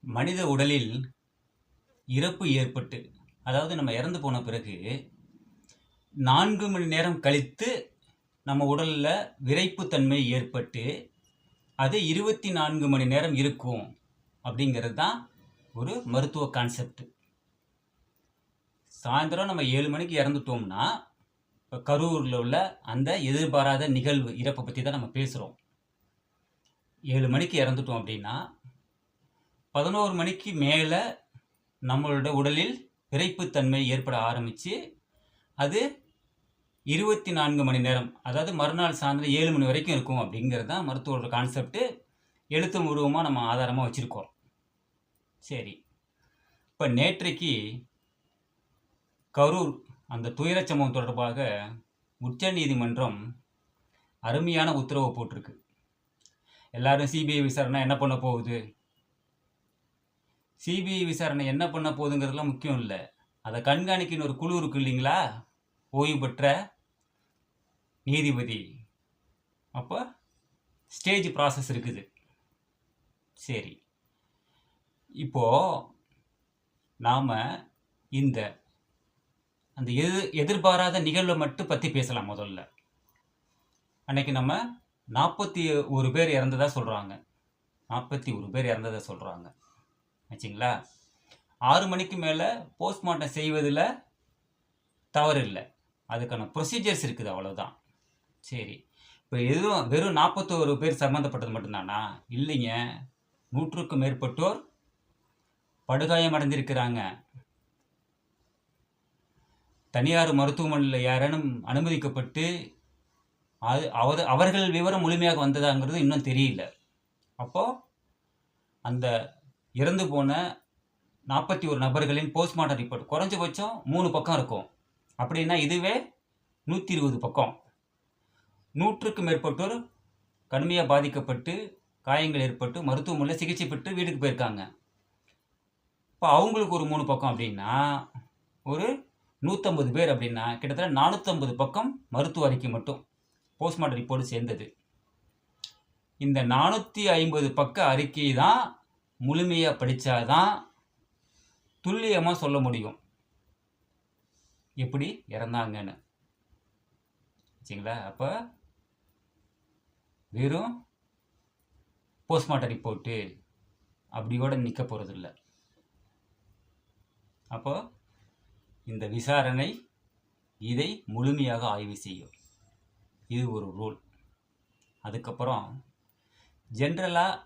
மனித உடலில் இறப்பு ஏற்பட்டு, அதாவது நம்ம இறந்து போன பிறகு 4 மணி நேரம் கழித்து நம்ம உடல்ல விறைப்புத்தன்மை ஏற்பட்டு, அது 24 மணி நேரம் இருக்கும் அப்படிங்கிறது தான் ஒரு மருத்துவ கான்செப்ட். சாயந்தரம் நம்ம 7 மணிக்கு இறந்துட்டோம்னா, இப்போ கரூரில் உள்ள அந்த எதிர்பாராத நிகழ்வு இறப்பை பற்றி தான் நம்ம பேசுகிறோம். 7 மணிக்கு இறந்துட்டோம் அப்படின்னா 11 மணிக்கு மேலே நம்மளோட உடலில் விறைப்புத்தன்மை ஏற்பட ஆரம்பித்து அது 24 மணி நேரம், அதாவது மறுநாள் சாயந்தரம் 7 மணி வரைக்கும் இருக்கும் அப்படிங்கிறது தான் மருத்துவரோட கான்செப்ட். எழுத்து பூர்வமாக நம்ம ஆதாரமாக வச்சுருக்கோம். சரி, இப்போ நேற்றைக்கு கரூர் அந்த துயரச் சம்பவம் தொடர்பாக உச்ச நீதிமன்றம் அருமையான உத்தரவு போட்டிருக்கு. எல்லாரும் சிபிஐ விசாரணை என்ன பண்ண போகுது, சிபிஐ விசாரணை என்ன பண்ண போகுதுங்கிறதுலாம் முக்கியம் இல்லை. அதை கண்காணிக்கின்ற ஒரு குழு இருக்கு இல்லைங்களா, ஓய்வு பெற்ற நீதிபதி. அப்போ ஸ்டேஜ் ப்ராசஸ் இருக்குது. சரி, இப்போ நாம் இந்த அந்த எதிர்பாராத நிகழ்வை மட்டும் பற்றி பேசலாம். முதல்ல அன்னைக்கு நம்ம 41 பேர் இறந்ததா சொல்கிறாங்க. 41 பேர் இறந்ததை சொல்கிறாங்க ஆச்சுங்களா. 6 மணிக்கு மேலே போஸ்ட்மார்ட்டம் செய்வதில் தவறு இல்லை, அதுக்கான ப்ரொசீஜர்ஸ் இருக்குது, அவ்வளோதான். சரி, இப்போ எதுவும் வெறும் 41 பேர் சம்மந்தப்பட்டது மட்டும்தானா? இல்லைங்க, 100க்கும் மேற்பட்டோர் படுகாயம் அடைந்திருக்கிறாங்க. தனியார் மருத்துவமனையில் யாரேனும் அனுமதிக்கப்பட்டு அவர்கள் விவரம் முழுமையாக வந்ததாங்கிறது இன்னும் தெரியல. அப்போது அந்த இறந்து போன 41 நபர்களின் போஸ்ட்மார்ட்டம் ரிப்போர்ட் குறைஞ்சபட்சம் 3 பக்கம் இருக்கும். அப்படின்னா இதுவே 120 பக்கம். 100க்கும் மேற்பட்டோர் கடுமையாக பாதிக்கப்பட்டு காயங்கள் ஏற்பட்டு மருத்துவமனையில் சிகிச்சை பெற்று வீட்டுக்கு போயிருக்காங்க. இப்போ அவங்களுக்கு ஒரு 3 பக்கம் அப்படின்னா ஒரு 150 பேர் அப்படின்னா கிட்டத்தட்ட 450 பக்கம் மருத்துவ அறிக்கை மட்டும் போஸ்ட்மார்ட்டம் ரிப்போர்ட் சேர்ந்தது. இந்த 450 பக்க அறிக்கை தான் முழுமையாக படித்தாதான் துல்லியமாக சொல்ல முடியும் எப்படி இறந்தாங்கன்னு. சரிங்களா. அப்போ வெறும் போஸ்ட்மார்ட்டம் ரிப்போர்ட்டு அப்படியோட நிற்க போகிறது இல்லை. அப்போ இந்த விசாரணை இதை முழுமையாக ஆய்வு செய்யும். இது ஒரு ரூல். அதுக்கப்புறம் ஜென்ரலாக